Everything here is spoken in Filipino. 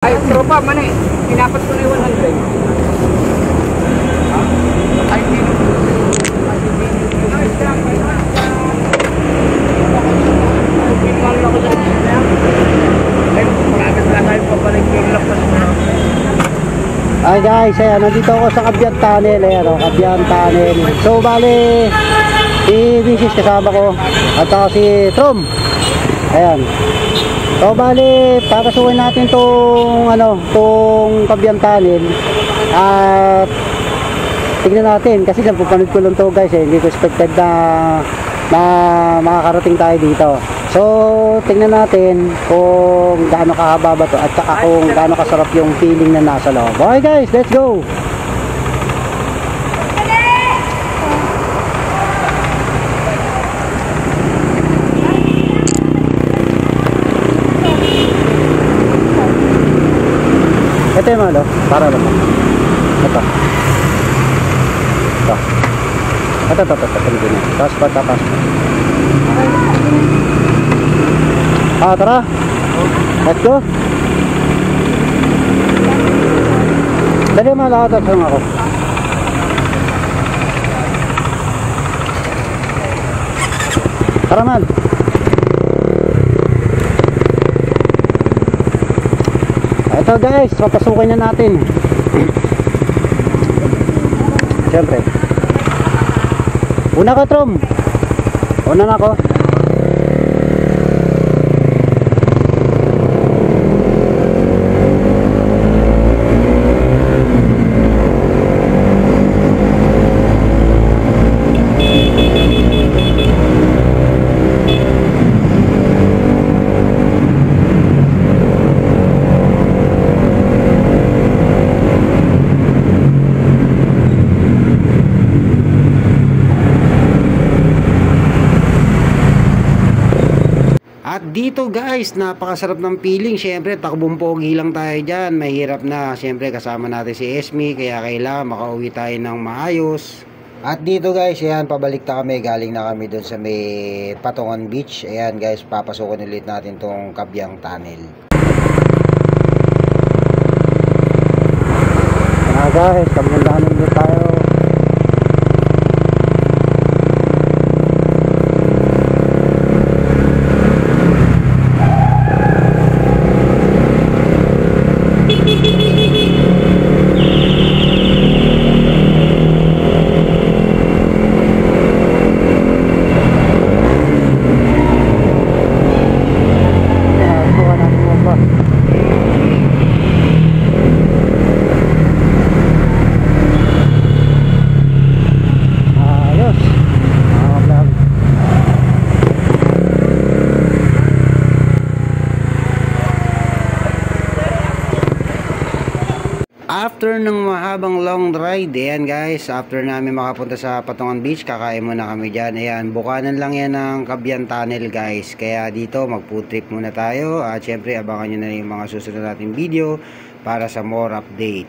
Ay, tropa, mani. Pinapat ko na yung 100. Ay, hindi. Ay guys, ayan, nandito ako sa Kabiyan Tunnel. Ayan o, Kabiyan Tunnel. So bali, si Mrs. kasama ko at saka si Trom. Ayan. So bali, papasukin natin tong Kabiyan Tunnel. At tignan natin kasi napapanood ko lang to guys, hindi ko expected na makakarating tayo dito. So tingnan natin kung gaano kahaba ba to at saka kung gaano kasarap yung feeling na nasa loob. Okay guys, let's go. Ito yung malo, para naman. Ito. Ito. Tapos pa. Tara. Let's go. Dali malakad lang ako. Tara man. Ito guys, papasukin na natin. Siyempre. Una ka, Trom. Una na ako. At dito guys, napakasarap ng feeling. Siyempre, takbong pogi lang tayo dyan. Mahirap na. Siyempre, kasama natin si Esme. Kaya kailangan makauwi tayo ng maayos. At dito guys, ayan, pabalik na kami. Galing na kami dun sa may Patungan Beach. Ayan guys, papasukin ulit natin tong Kabiyan Tunnel. Ayan guys, Kabiyan Tunnel ulit tayo. After ng mahabang long ride, ayan guys, after namin makapunta sa Patungan Beach, kakain muna kami dyan. Ayan, bukanan lang yan ng Kabiyan Tunnel guys. Kaya dito mag food trip muna tayo. At syempre abangan nyo na yung mga susunod nating video para sa more update.